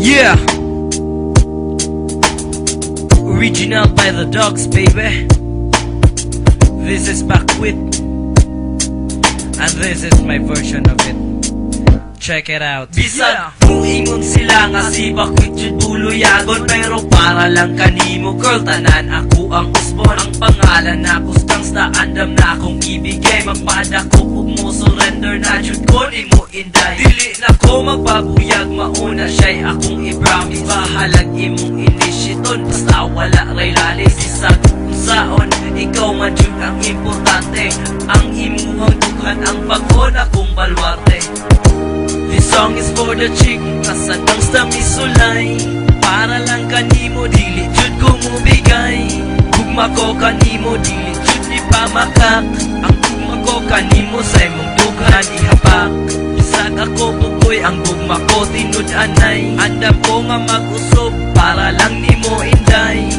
Yeah, original by the Dogs, baby. This is Bakwit, and this is my version of it. Check it out. Bisag kung ingon sila nga si Bakwit jud buluyagon, pero para lang kanimo girl tanan ako ang usbon. Ang pangalan na gangsta andam na akong ibigay, magpadako ug mo surrender na jud ko nimo inday. Dili na ko magpabuyag, mauna siya'y akong i-promise. Bahalag imong inisyiton basta wala ray lalis. Bisag saon ikaw man jud ang importante, ang imuhang dughan ang pagkon akong balwarte. This song is for the chick nasa gangsta misulay, para lang kanimo dili jud ko mubigay. Gugma ko kanimo dili jud ni pamakak, ang gugma ko kanimo sa imong dughan ihapak. Bisag ako bukoy ang gugma ko tinud-anay, andam ko nga mag-usop para lang nimo inday.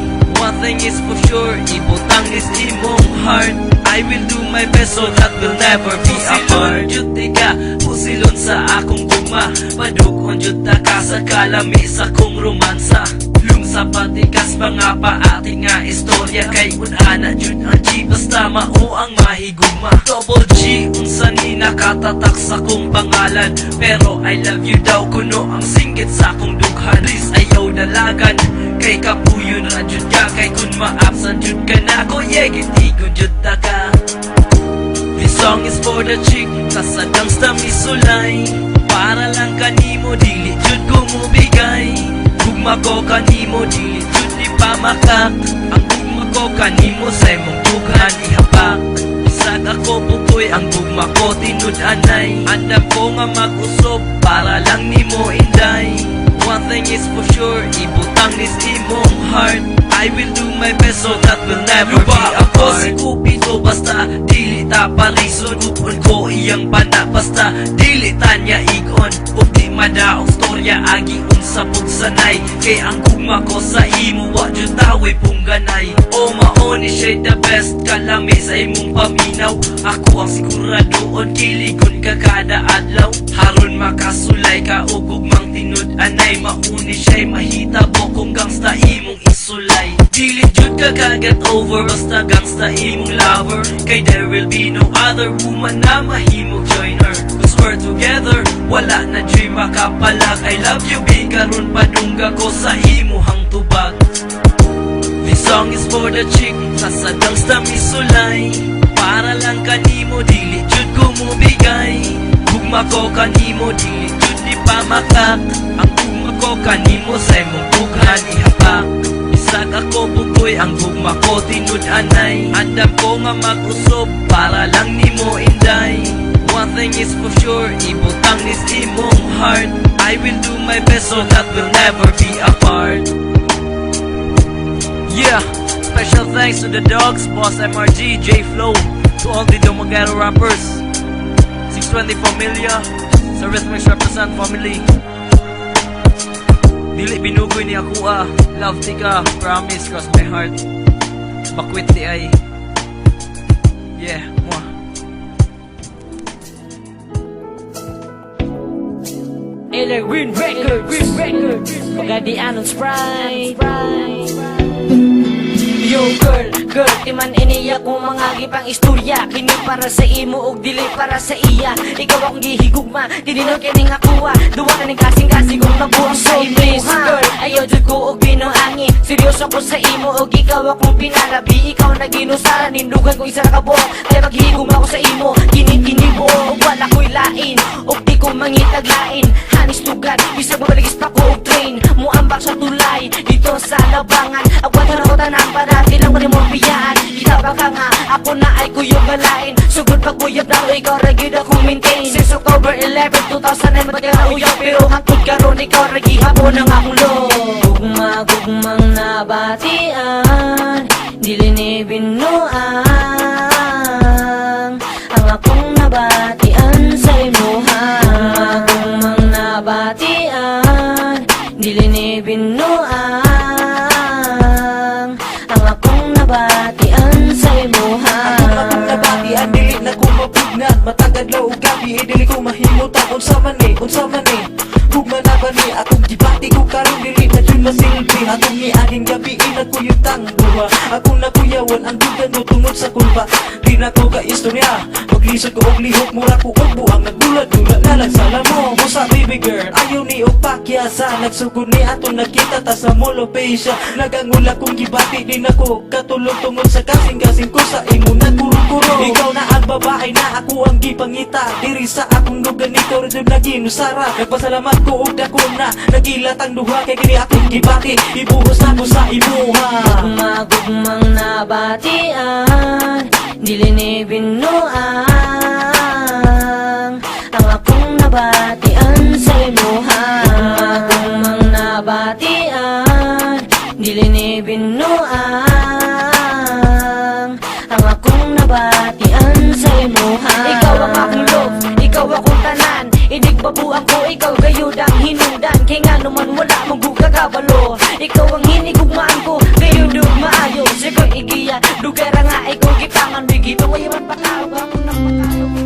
One thing is for sure, ibutang is imong heart. I will do my best so that we'll never be apart. Jud ka, pusilon sa akong gugma, padukon jud ta ka sa kalami sa kong romansa. Lum sa patikas mga paati nga istorya, kay unana jud ang G basta mao ang mahigugma. Double G unsa ni nakatatak sa kong pangalan, pero I love you daw kuno ang singgit sa akong dughan. Please ayaw dalagan, kay kapuyon ra jud ka, kay kun ma-absent jud ka na ko, yeah gitigon jud ta ka. This song is for the chick nasa gangsta misulay, para lang kanimo dili jud ko mubigay. Gugma ko kanimo dili jud ni pamakak, ang gugma ko kanimo sa imong dughan ihapak. Bisag ako bukoy ang gugma ko tinud-anay, andam ko nga mag-usop para lang nimo inday. One thing is for sure, ibutang is imong heart. I will do my best so that we'll never be apart. Ako si Cupido basta dili ta parison, upon ko iyang pana basta dili tanya igon. Ug di madaong storya agi unsa pug sanay, kay ang gugma ko sa imo wa jud tawoy pungganay. O maoni siya the best, kalami sa imong paminaw. Ako ang siguradoon kiligon ka kada adlaw, haron makasulay ka ug gugmang tinud-anay. Mauni siya'y mahitabo kung gangsta imong isulay. Dili jud ka kaget over basta gangsta imong lover, kay there will be no other woman na mahimog joiner. Cause we're together, wala na dream makapalag. I love you big, karon padungga ko sa imuhang tubag. This song is for the chick nasa gangsta misulay, para lang kanimo dili jud ko mubigay. Gugma ko kanimo dili jud ni pamakak, ang gugma ko kanimo sa imong dughan ihapak. Bisag ako bukoy ang gugma ko tinud-anay, andam ko nga mag-usop para lang nimo inday. One thing is for sure, ibutang is imong heart. I will do my best so that we'll never be apart. Yeah, special thanks to the Dogs, Boss MRG, J-Flow, to all the Domagaro rappers, 620 Familia, sa Rhythmics Represent Family. Dili binugoy ni ako love ti ka, promise cross my heart. Bakwit ti ay. Yeah, mo. Eller Green Record, Pagadianon Sprite. Yo girl, timan iniya kung mga gipang istorya, kini para sa imo og dili para sa iya. Ikaw akong gihigugma, tininod kining akuha, duwa na ning kasing-kasing kung nabuang sa imo. Girl, ayaw jud ko og binuangi, seryoso ko sa imo og ikaw akong pinalabi. Ikaw na ginusara, nindugan ko isa na kabuok, kaya maghigugma ko sa imo, kini-kinibo og wala ko'y lain, og di ko mangitaglain. Hanis tugad, bisag mabaligis pa ko og train, muambak sa tulay dito sa labangan. Agwat na ko tanan para tilang rin mong biyaan. Kita ba ka nga, ako na ay kuyog galain. Sugod pagkuyog na ikaw ragid akong maintain. Since October 11, 2009 ba't ka nauyog, pero hangtod karon ikaw ragi hapon ang akong loob. Gugmang nabatian, dili ni binuang ang akong nabatian sa imuhang. Gugmang nabatian, dili ni binuang ang akong nabatian sa imuhang. Akong nabatian, dili na ko mabugnat, matagad law gabi, dili ko mahimutan. Unsa man ni, Hugman na gani akong gibati ko karon dili na dyan masilbi. Atong niaging gabiin ako yung tangbuha. Akong nakuyawan ang dugan mo tungod sa kulba. Di na ko ka istorya, maglisod ko og lihok, mura ko og buang nagdulat-dulat na lang sa lamo. Musa baby girl, ayaw ni og pakyasa. Nagsugod ni ato nakita ta sa molopecia. Nagangula kong gibati din ako katulog tungod sa kasing-kasing ko sa imo na kuro-kuro. Ikaw na ang babae na ako ang gipangita. Diri sa akong lugan ikaw rin naginusara. Nagpasalamat ko og dako na nagilat ang duha kay kini akong gibati. Ibuhos na ko sa imuha. Gugmang nabatian, dili ni binuang ang akong nabatian sa imuha. Gugmang nabatian, dili ni binuang ang akong nabatian sa imuha. Ikaw ang akong love, ikaw akong tanan. Inig babuang ko, ikaw gayud ang hinungdan. Kay nga naman wala mong gugagabalo. Ikaw ang hinigugmaan ko, gayud og maayo. Sige igiya, dugara nga ikaw gitangan. Bigito ay man patawag ako ng patawag.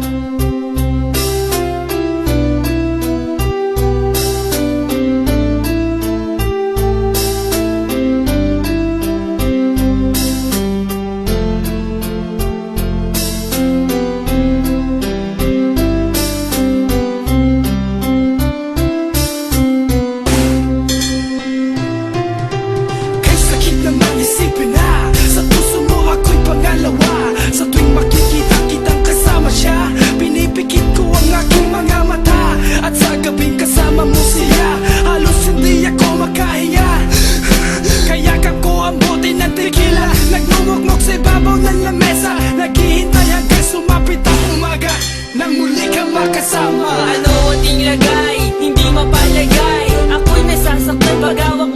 Isipin na, sa puso mo ako'y pangalawa. Sa tuwing makikita kitang kasama siya, pinipikit ko ang aking mga mata. At sa gabing kasama mo siya, halos hindi ako makahinga. Kayakap ko ang bote ng tequila, nagmumugmok sa ibabaw ng lamesa. Naghihintay hanggang sumapit ang umaga, nang muli kang makasama. Ano ating lagay, hindi mapalagay. Ako'y nasasaktan pag hawak